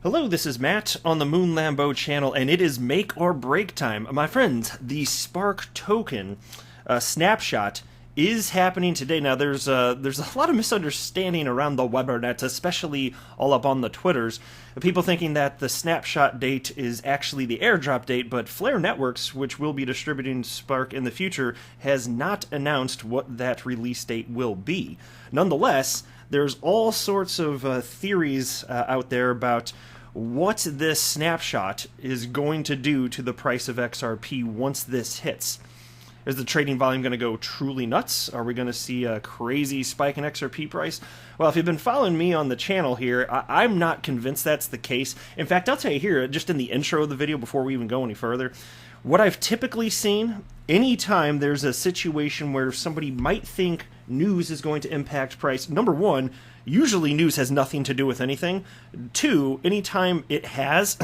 Hello, this is Matt on the Moon Lambo channel, and it is make or break time. My friends, the Spark token snapshot is happening today. Now, there's a lot of misunderstanding around the Webernet, especially all up on the Twitters. People thinking that the snapshot date is actually the airdrop date, but Flare Networks, which will be distributing Spark in the future, has not announced what that release date will be. Nonetheless, there's all sorts of theories out there about what this snapshot is going to do to the price of XRP once this hits. Is the trading volume going to go truly nuts? Are we going to see a crazy spike in XRP price? Well, if you've been following me on the channel here, I'm not convinced that's the case. In fact, I'll tell you here, just in the intro of the video before we even go any further, what I've typically seen, anytime there's a situation where somebody might think news is going to impact price, number one, usually news has nothing to do with anything. Two, anytime it has,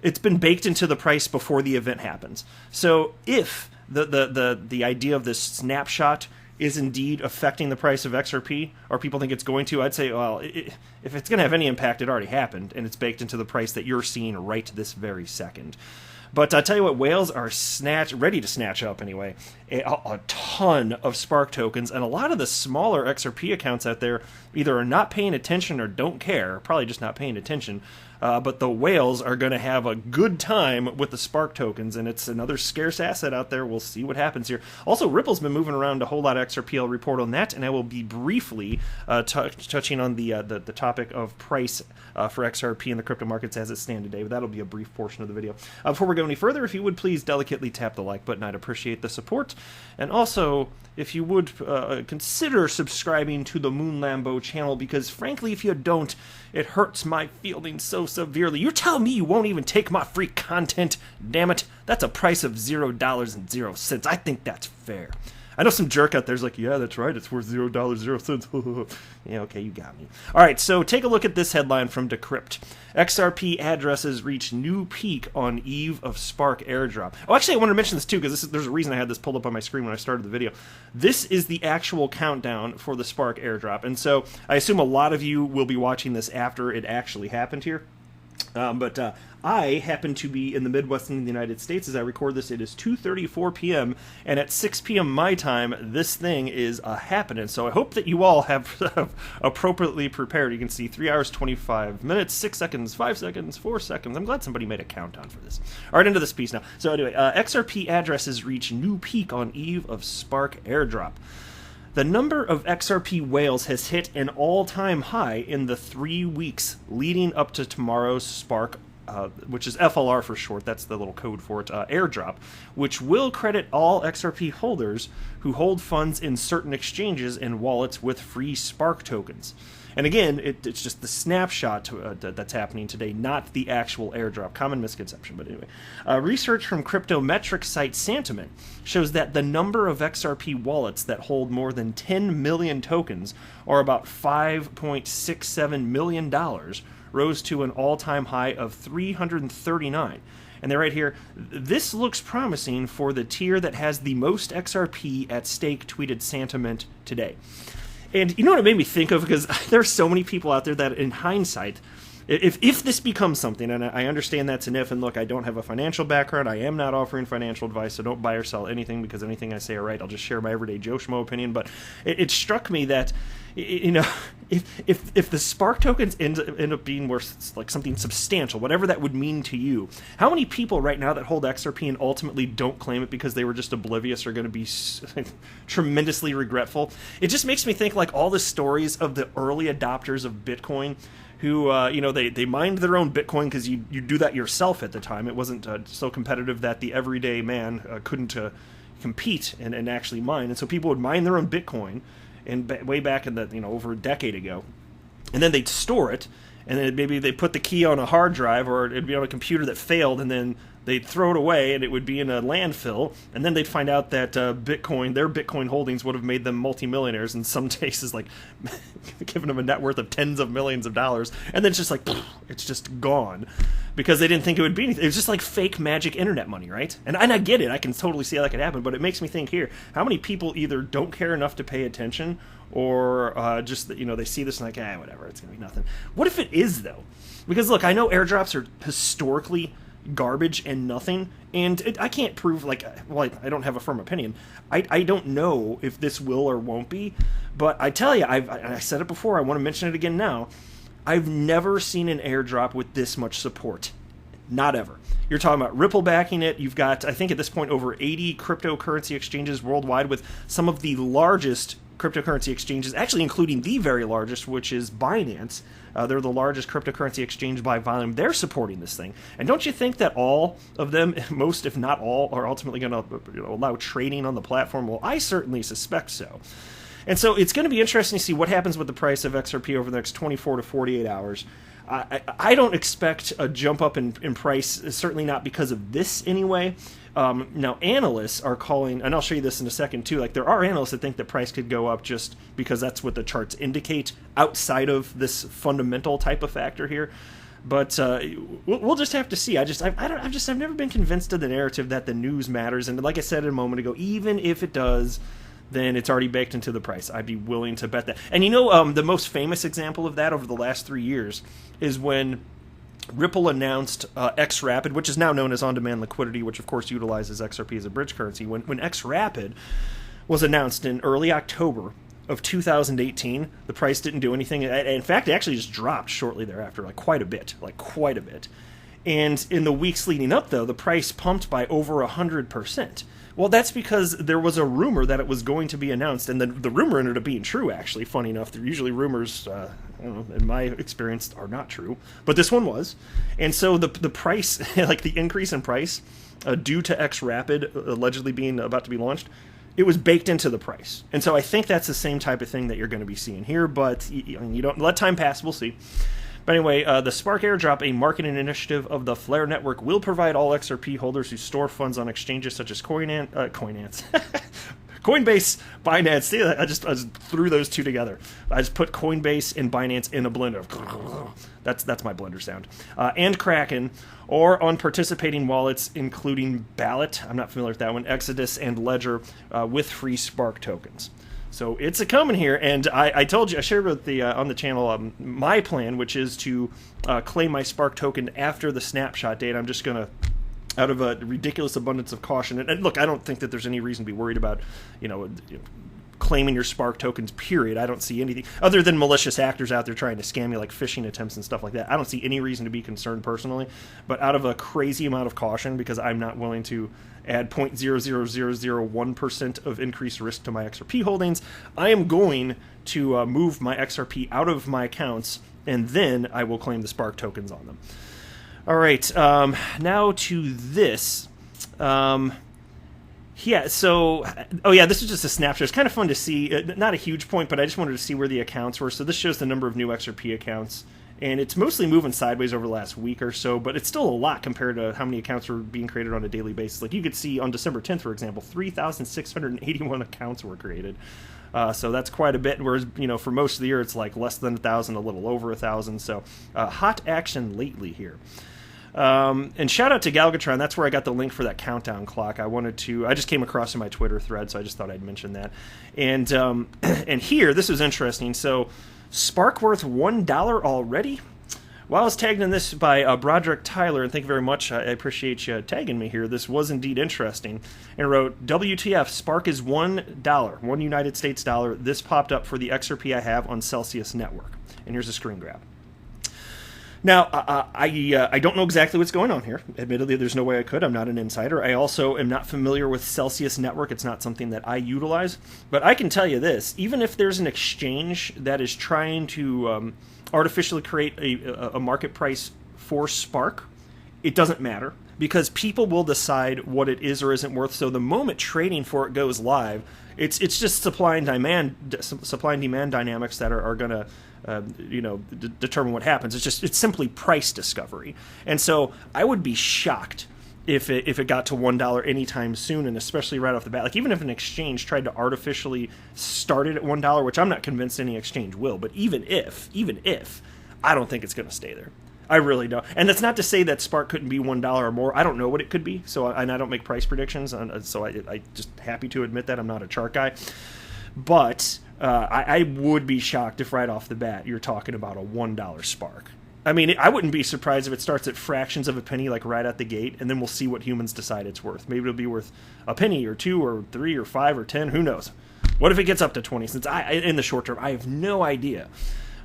it's been baked into the price before the event happens. So if the idea of this snapshot is indeed affecting the price of XRP, or people think it's going to, I'd say, well, if it's going to have any impact, it already happened, and it's baked into the price that you're seeing right this very second. But I tell you what, whales are ready to snatch up anyway a ton of Spark tokens, and a lot of the smaller XRP accounts out there either are not paying attention or don't care, probably just not paying attention. But the whales are going to have a good time with the Spark tokens, and it's another scarce asset out there. We'll see what happens here. Also, Ripple's been moving around a whole lot of XRP. I'll report on that, and I will be briefly touching on the topic of price for XRP in the crypto markets as it stand today. But that'll be a brief portion of the video. Before we go any further, if you would please delicately tap the like button, I'd appreciate the support. And also, if you would consider subscribing to the Moon Lambo channel, because frankly, if you don't, it hurts my feelings so severely. You're telling me you won't even take my free content? Damn it. That's a price of $0.00. I think that's fair. I know some jerk out there's like, yeah, that's right, it's worth $0.00. Yeah, okay, you got me. All right, so take a look at this headline from Decrypt. XRP addresses reach new peak on eve of Spark airdrop. Oh, actually, I wanted to mention this too, because there's a reason I had this pulled up on my screen when I started the video. This is the actual countdown for the Spark airdrop, and so I assume a lot of you will be watching this after it actually happened here. But I happen to be in the Midwest in the United States as I record this. It is 2:34 p.m. and at 6 p.m. my time, this thing is happening. So I hope that you all have appropriately prepared. You can see 3 hours, 25 minutes, 6 seconds, 5 seconds, 4 seconds. I'm glad somebody made a countdown for this. All right, into this piece now. So anyway, XRP addresses reach new peak on eve of Spark airdrop. The number of XRP whales has hit an all-time high in the 3 weeks leading up to tomorrow's Spark, which is FLR for short, that's the little code for it, airdrop, which will credit all XRP holders who hold funds in certain exchanges and wallets with free Spark tokens. And again, it's just the snapshot that's happening today, not the actual airdrop. Common misconception, but anyway. Research from crypto metric site Santiment shows that the number of XRP wallets that hold more than 10 million tokens, or about $5.67 million, rose to an all-time high of 339. And they're right here. This looks promising for the tier that has the most XRP at stake, tweeted Santiment today. And you know what it made me think of? Because there's so many people out there that, in hindsight, if this becomes something, and I understand that's an if, and look, I don't have a financial background, I am not offering financial advice, so don't buy or sell anything, because anything I say are right, I'll just share my everyday Joe Schmo opinion, but it struck me that, you know, if the Spark tokens end up being worth like something substantial, whatever that would mean to you, how many people right now that hold XRP and ultimately don't claim it because they were just oblivious are going to be tremendously regretful? It just makes me think like all the stories of the early adopters of Bitcoin who, you know, they mined their own Bitcoin because you do that yourself at the time. It wasn't so competitive that the everyday man couldn't compete and actually mine. And so people would mine their own Bitcoin and way back in the, you know, over a decade ago. And then they'd store it, and then maybe they put the key on a hard drive, or it'd be on a computer that failed, and then they'd throw it away and it would be in a landfill, and then they'd find out that their Bitcoin holdings would have made them multimillionaires, in some cases, like giving them a net worth of tens of millions of dollars, and then it's just like, it's just gone, because they didn't think it would be anything. It was just like fake magic internet money, right? And I get it, I can totally see how that could happen, but it makes me think here, how many people either don't care enough to pay attention, or just, they see this and like, whatever, it's going to be nothing. What if it is, though? Because, look, I know airdrops are historically garbage and nothing, and I can't prove, I don't have a firm opinion. I don't know if this will or won't be, but I tell you, I said it before, I want to mention it again now, I've never seen an airdrop with this much support. Not ever. You're talking about Ripple backing it. You've got, I think at this point, over 80 cryptocurrency exchanges worldwide, with some of the largest cryptocurrency exchanges, actually including the very largest, which is Binance. They're the largest cryptocurrency exchange by volume. They're supporting this thing. And don't you think that all of them, most if not all, are ultimately going to allow trading on the platform? Well, I certainly suspect so. And so it's going to be interesting to see what happens with the price of XRP over the next 24 to 48 hours. I don't expect a jump up in price, certainly not because of this anyway. Now, analysts are calling, and I'll show you this in a second too, like there are analysts that think the price could go up just because that's what the charts indicate outside of this fundamental type of factor here. But we'll just have to see. I've never been convinced of the narrative that the news matters. And like I said a moment ago, even if it does, then it's already baked into the price. I'd be willing to bet that. And the most famous example of that over the last 3 years is when Ripple announced XRapid, which is now known as on-demand liquidity, which of course utilizes XRP as a bridge currency. When XRapid was announced in early October of 2018, the price didn't do anything. In fact, it actually just dropped shortly thereafter, quite a bit. And in the weeks leading up, though, the price pumped by over 100%. Well, that's because there was a rumor that it was going to be announced, and the rumor ended up being true, actually, funny enough. Usually rumors, in my experience, are not true, but this one was. And so the price, the increase in price, due to XRapid allegedly being about to be launched, it was baked into the price. And so I think that's the same type of thing that you're going to be seeing here, but you don't let time pass, we'll see. But anyway, the Spark Airdrop, a marketing initiative of the Flare network, will provide all XRP holders who store funds on exchanges such as Coinbase, Binance. See, I just threw those two together. I just put Coinbase and Binance in a blender. That's my blender sound. And Kraken, or on participating wallets, including Ballot, I'm not familiar with that one, Exodus, and Ledger, with free Spark tokens. So it's a coming here, and I told you, I shared with on the channel my plan, which is to claim my Spark token after the snapshot date. I'm just going to, out of a ridiculous abundance of caution, and look, I don't think that there's any reason to be worried about, claiming your Spark tokens, period. I don't see anything, other than malicious actors out there trying to scam you, like phishing attempts and stuff like that. I don't see any reason to be concerned personally, but out of a crazy amount of caution, because I'm not willing to add 0.00001% of increased risk to my XRP holdings, I am going to move my XRP out of my accounts, and then I will claim the Spark tokens on them. All right, now to this. Yeah, so, this is just a snapshot. It's kind of fun to see. Not a huge point, but I just wanted to see where the accounts were. So this shows the number of new XRP accounts, and it's mostly moving sideways over the last week or so, but it's still a lot compared to how many accounts were being created on a daily basis. Like you could see on December 10th, for example, 3,681 accounts were created. So that's quite a bit, whereas, for most of the year, it's like less than 1,000, a little over 1,000. So hot action lately here. And shout out to Galgatron. That's where I got the link for that countdown clock. I just came across in my Twitter thread, so I just thought I'd mention that. And and here, this was interesting. So Spark worth $1 already? Well, I was tagged in this by Broderick Tyler, and thank you very much. I appreciate you tagging me here. This was indeed interesting. And wrote, WTF, Spark is $1, $1 United States dollar. This popped up for the XRP I have on Celsius Network. And here's a screen grab. Now, I don't know exactly what's going on here. Admittedly, there's no way I could. I'm not an insider. I also am not familiar with Celsius Network. It's not something that I utilize. But I can tell you this. Even if there's an exchange that is trying to artificially create a market price for Spark, it doesn't matter, because people will decide what it is or isn't worth. So the moment trading for it goes live, it's just supply and demand dynamics that are going to determine what happens. It's simply price discovery. And so I would be shocked if it got to $1 anytime soon, and especially right off the bat. Like, even if an exchange tried to artificially start it at $1, which I'm not convinced any exchange will, but even if, I don't think it's going to stay there. I really don't. And that's not to say that Spark couldn't be $1 or more. I don't know what it could be, and I don't make price predictions, so I just happy to admit that I'm not a chart guy. But I would be shocked if right off the bat you're talking about a $1 Spark. I mean, I wouldn't be surprised if it starts at fractions of a penny, like right at the gate, and then we'll see what humans decide it's worth. Maybe it'll be worth a penny or 2 or 3 or 5 or 10. Who knows? What if it gets up to 20 cents? In the short term, I have no idea.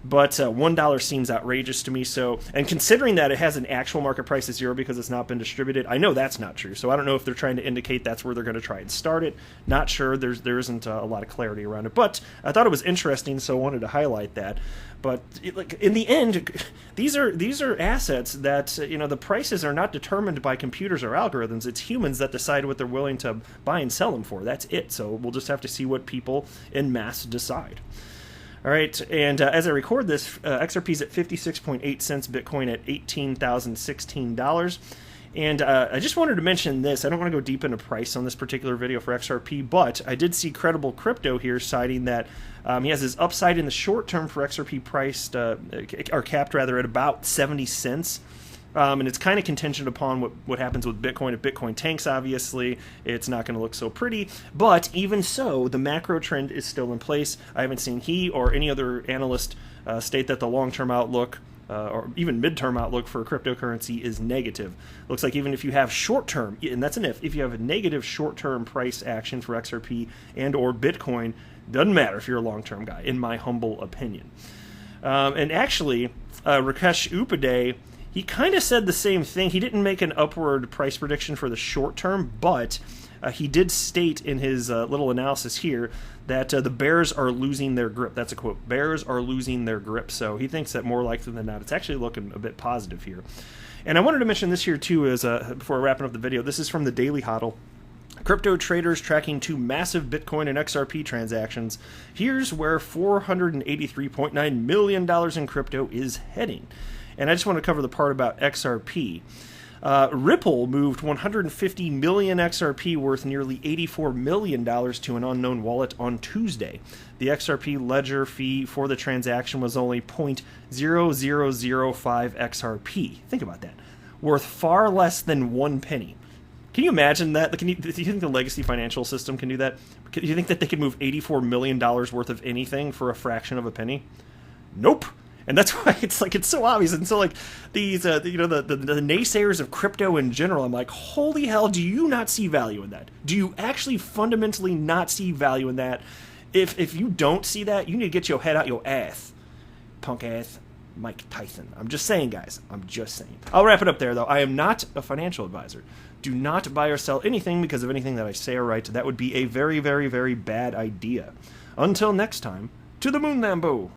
But $1 seems outrageous to me. So, and considering that it has an actual market price of 0 because it's not been distributed, I know that's not true. So I don't know if they're trying to indicate that's where they're going to try and start it. Not sure. There isn't a lot of clarity around it. But I thought it was interesting, so I wanted to highlight that. But in the end, these are assets that the prices are not determined by computers or algorithms. It's humans that decide what they're willing to buy and sell them for. That's it. So we'll just have to see what people en masse decide. All right, and as I record this, XRP's at 56.8 cents, Bitcoin at $18,016. And I just wanted to mention this. I don't want to go deep into price on this particular video for XRP, but I did see Credible Crypto here citing that he has his upside in the short term for XRP priced, or capped rather, at about 70 cents. And it's kind of contingent upon what happens with Bitcoin. If Bitcoin tanks, obviously, it's not going to look so pretty. But even so, the macro trend is still in place. I haven't seen he or any other analyst state that the long-term outlook or even midterm outlook for cryptocurrency is negative. Looks like even if you have short-term, and that's an if you have a negative short-term price action for XRP and or Bitcoin, doesn't matter if you're a long-term guy, in my humble opinion. And actually, Rakesh Upadhyay, he kind of said the same thing. He didn't make an upward price prediction for the short term, but he did state in his little analysis here that the bears are losing their grip. That's a quote. Bears are losing their grip. So he thinks that more likely than not, it's actually looking a bit positive here. And I wanted to mention this here too, as before wrapping up the video. This is from the Daily Hodl. Crypto traders tracking 2 massive Bitcoin and XRP transactions. Here's where $483.9 million in crypto is heading. And I just want to cover the part about XRP. Ripple moved 150 million XRP worth nearly $84 million to an unknown wallet on Tuesday. The XRP ledger fee for the transaction was only 0.0005 XRP. Think about that. Worth far less than 1 penny. Can you imagine that? Do you think the legacy financial system can do that? Do you think that they could move $84 million worth of anything for a fraction of a penny? Nope. And that's why it's so obvious. And so these the naysayers of crypto in general, I'm like, holy hell, do you not see value in that? Do you actually fundamentally not see value in that? If you don't see that, you need to get your head out your ass, punk ass Mike Tyson. I'm just saying, guys. I'm just saying. I'll wrap it up there, though. I am not a financial advisor. Do not buy or sell anything because of anything that I say or write. That would be a very, very, very bad idea. Until next time, to the moon, Lambo.